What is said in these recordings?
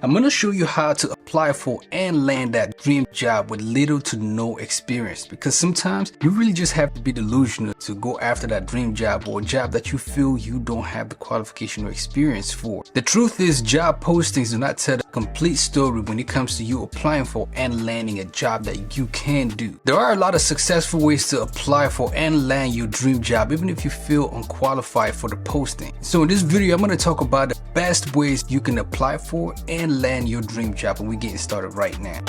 I'm going to show you how to apply for and land that dream job with little to no experience, because sometimes you really just have to be delusional to go after that dream job or a job that you feel you don't have the qualification or experience for. The truth is, job postings do not tell the complete story when it comes to you applying for and landing a job that you can do. There are a lot of successful ways to apply for and land your dream job even if you feel unqualified for the posting. So in this video, I'm going to talk about the best ways you can apply for and land your dream job, and we're getting started right now.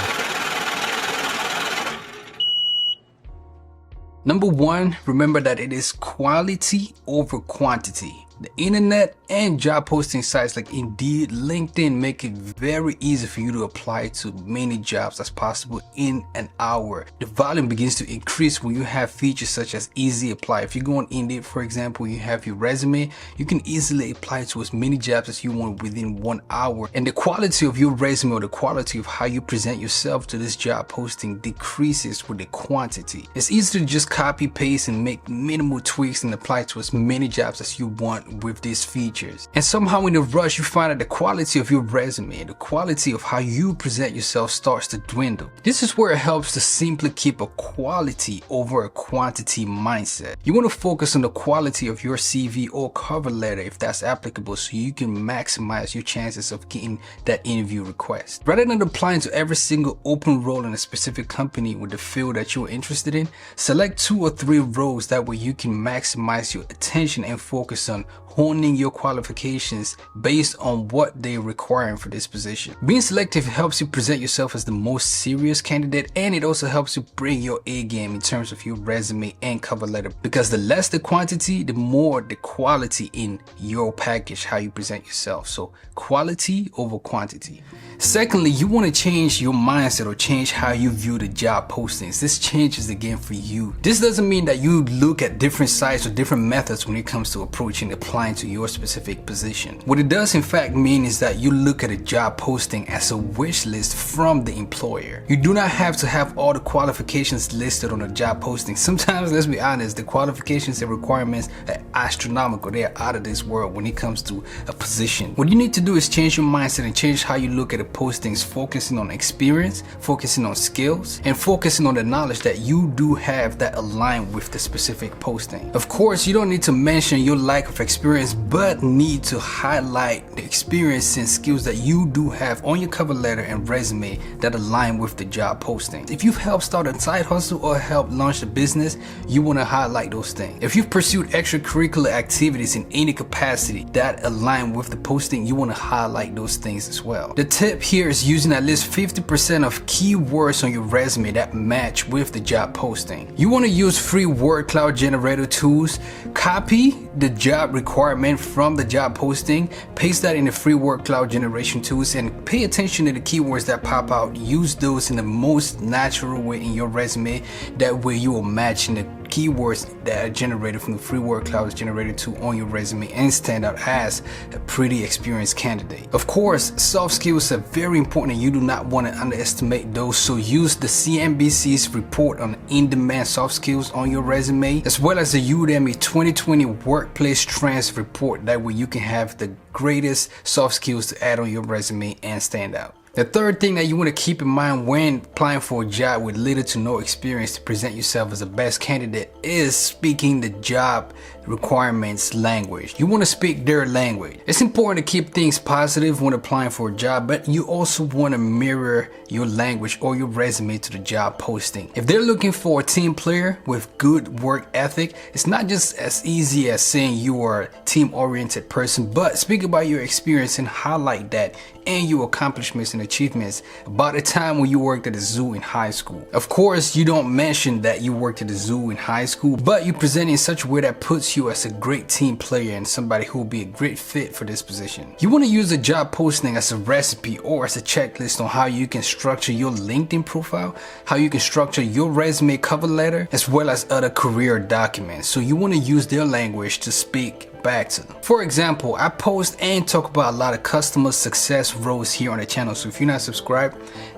Number one, remember that it is quality over quantity. The internet and job posting sites like Indeed, LinkedIn make it very easy for you to apply to many jobs as possible in an hour. The volume begins to increase when you have features such as easy apply. If you go on Indeed, for example, you have your resume, you can easily apply to as many jobs as you want within 1 hour. And the quality of your resume or the quality of how you present yourself to this job posting decreases with the quantity. It's easy to just copy, paste, and make minimal tweaks and apply to as many jobs as you want with these features. And somehow in the rush, you find that the quality of your resume, the quality of how you present yourself starts to dwindle. This is where it helps to simply keep a quality over a quantity mindset. You want to focus on the quality of your CV or cover letter if that's applicable, so you can maximize your chances of getting that interview request. Rather than applying to every single open role in a specific company with the field that you're interested in, select 2 or 3 roles. That way you can maximize your attention and focus on honing your qualifications based on what they're requiring for this position. Being selective helps you present yourself as the most serious candidate, and it also helps you bring your A game in terms of your resume and cover letter, because the less the quantity, the more the quality in your package, how you present yourself. So quality over quantity. Secondly, you want to change your mindset or change how you view the job postings. This changes the game for you. This doesn't mean that you look at different sites or different methods when it comes to approaching applying to your specific position. What it does in fact mean is that you look at a job posting as a wish list from the employer. You do not have to have all the qualifications listed on a job posting. Sometimes, let's be honest, the qualifications and requirements are astronomical. They are out of this world when it comes to a position. What you need to do is change your mindset and change how you look at the postings, focusing on experience, focusing on skills, and focusing on the knowledge that you do have that align with the specific posting. Of course, you don't need to mention your lack of experience, but need to highlight the experience and skills that you do have on your cover letter and resume that align with the job posting. If you've helped start a side hustle or helped launch a business, you want to highlight those things. If you've pursued extracurricular activities in any capacity that align with the posting, you want to highlight those things as well. The tip here is using at least 50% of keywords on your resume that match with the job posting. You want to use free word cloud generator tools. Copy the job requirement from the job posting, paste that in the free word cloud generation tools, and pay attention to the keywords that pop out. Use those in the most natural way in your resume. That way you will match in the keywords that are generated from the free word cloud generated tool on your resume and stand out as a pretty experienced candidate. Of course, soft skills are very important and you do not want to underestimate those, so use the CNBC's report on in-demand soft skills on your resume, as well as the Udemy 2020 workplace trends report. That way you can have the greatest soft skills to add on your resume and stand out. The third thing that you want to keep in mind when applying for a job with little to no experience to present yourself as the best candidate is speaking the job requirements language. You want to speak their language. It's important to keep things positive when applying for a job, but you also want to mirror your language or your resume to the job posting. If they're looking for a team player with good work ethic, it's not just as easy as saying you are a team-oriented person, but speak about your experience and highlight that and your accomplishments and achievements about the time when you worked at a zoo in high school. Of course, you don't mention that you worked at a zoo in high school, but you present in such a way that puts you as a great team player and somebody who will be a great fit for this position. You want to use a job posting as a recipe or as a checklist on how you can structure your LinkedIn profile, how you can structure your resume cover letter, as well as other career documents. So you want to use their language to speak back to them. For example, I post and talk about a lot of customer success roles here on the channel, so if you're not subscribed,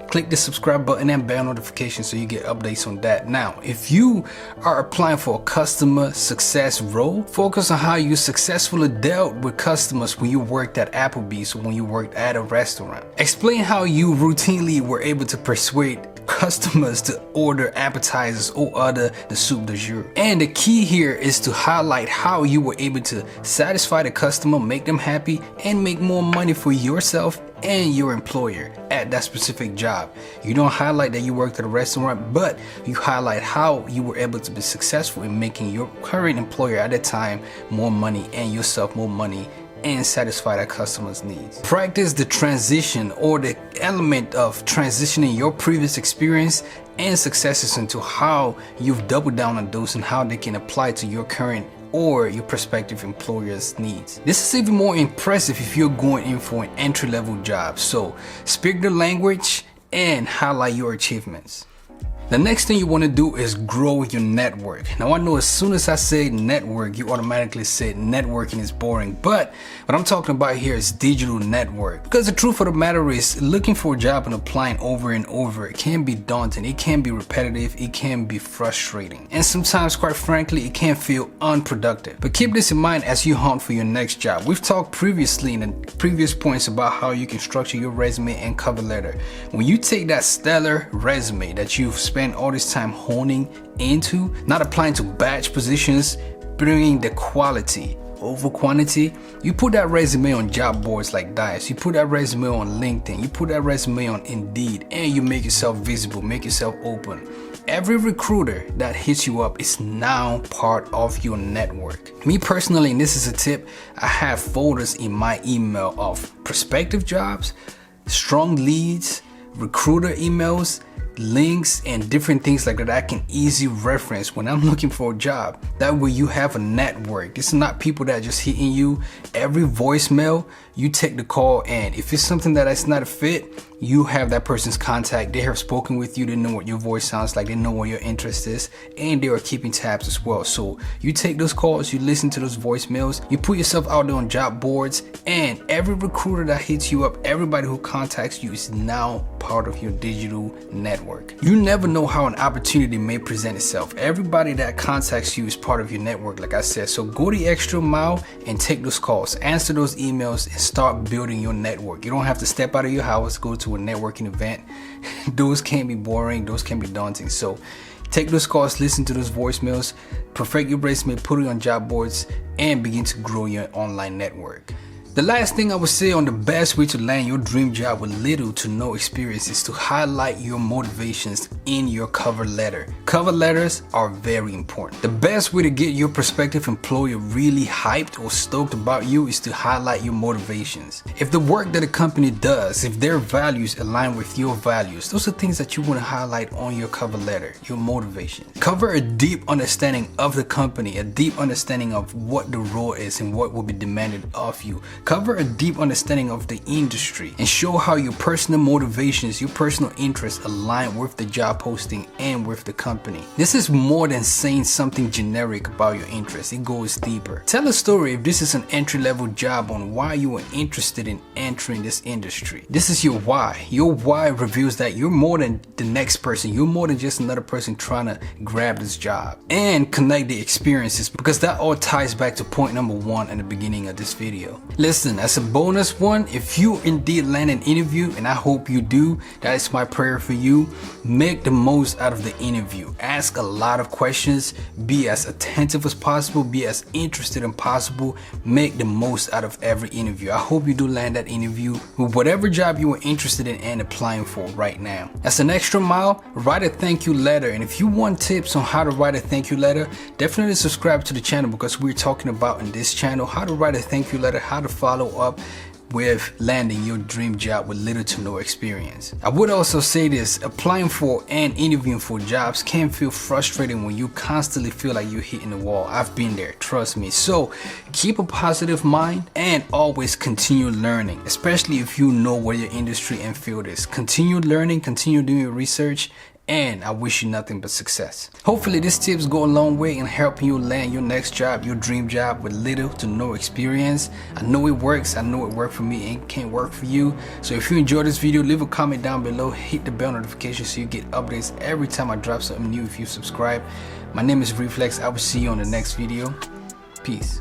click the subscribe button and bell notification so you get updates on that. Now, if you are applying for a customer success role, focus on how you successfully dealt with customers when you worked at Applebee's or when you worked at a restaurant. Explain how you routinely were able to persuade customers to order appetizers or other the soup du jour. And the key here is to highlight how you were able to satisfy the customer, make them happy, and make more money for yourself and your employer at that specific job. You don't highlight that you worked at a restaurant, but you highlight how you were able to be successful in making your current employer at the time more money and yourself more money and satisfy that customer's needs. Practice the transition or the element of transitioning your previous experience and successes into how you've doubled down on those and how they can apply to your current or your prospective employer's needs. This is even more impressive if you're going in for an entry-level job. So speak the language and highlight your achievements. The next thing you want to do is grow your network. Now I know as soon as I say network, you automatically say networking is boring, but what I'm talking about here is digital network. Because the truth of the matter is, looking for a job and applying over and over, it can be daunting, it can be repetitive, it can be frustrating, and sometimes, quite frankly, it can feel unproductive. But keep this in mind as you hunt for your next job. We've talked previously in the previous points about how you can structure your resume and cover letter. When you take that stellar resume that you've spent all this time honing into, not applying to batch positions, bringing the quality over quantity, you put that resume on job boards like Dice, you put that resume on LinkedIn, you put that resume on Indeed, and you make yourself visible, make yourself open. Every recruiter that hits you up is now part of your network. Me personally, and this is a tip, I have folders in my email of prospective jobs, strong leads, recruiter emails, links, and different things like that I can easily reference when I'm looking for a job. That way you have a network. This is not people that are just hitting you. Every voicemail, you take the call, and if it's something that is not a fit, you have that person's contact. They have spoken with you, they know what your voice sounds like, they know what your interest is, and they are keeping tabs as well. So you take those calls, you listen to those voicemails, you put yourself out there on job boards, and every recruiter that hits you up, everybody who contacts you is now part of your digital network. You never know how an opportunity may present itself. Everybody that contacts you is part of your network, like I said. So go the extra mile and take those calls, answer those emails, and start building your network. You don't have to step out of your house, go to a networking event. Those can be boring, those can be daunting. So take those calls, listen to those voicemails, perfect your resume, put it on job boards, and begin to grow your online network. The last thing I would say on the best way to land your dream job with little to no experience is to highlight your motivations in your cover letter. Cover letters are very important. The best way to get your prospective employer really hyped or stoked about you is to highlight your motivations. If the work that a company does, if their values align with your values, those are things that you want to highlight on your cover letter, your motivation. Cover a deep understanding of the company, a deep understanding of what the role is and what will be demanded of you. Cover a deep understanding of the industry and show how your personal motivations, your personal interests align with the job posting and with the company. This is more than saying something generic about your interests. It goes deeper. Tell a story if this is an entry-level job on why you are interested in entering this industry. This is your why. Your why reveals that you're more than the next person. You're more than just another person trying to grab this job. And connect the experiences, because that all ties back to point number 1 in the beginning of this video. Listen, as a bonus one, if you indeed land an interview, and I hope you do, that is my prayer for you, make the most out of the interview. Ask a lot of questions, be as attentive as possible, be as interested as possible, make the most out of every interview. I hope you do land that interview with whatever job you are interested in and applying for right now. As an extra mile, write a thank you letter, and if you want tips on how to write a thank you letter, definitely subscribe to the channel, because we're talking about in this channel how to write a thank you letter, how to follow up with landing your dream job with little to no experience. I would also say this, applying for and interviewing for jobs can feel frustrating when you constantly feel like you're hitting the wall. I've been there, trust me. So keep a positive mind and always continue learning, especially if you know what your industry and field is. Continue learning, continue doing your research, and I wish you nothing but success. Hopefully these tips go a long way in helping you land your next job, your dream job, with little to no experience. I know it works. I know it worked for me and can work for you. So if you enjoyed this video, leave a comment down below, hit the bell notification so you get updates every time I drop something new if you subscribe. My name is RifleX. I will see you on the next video. Peace.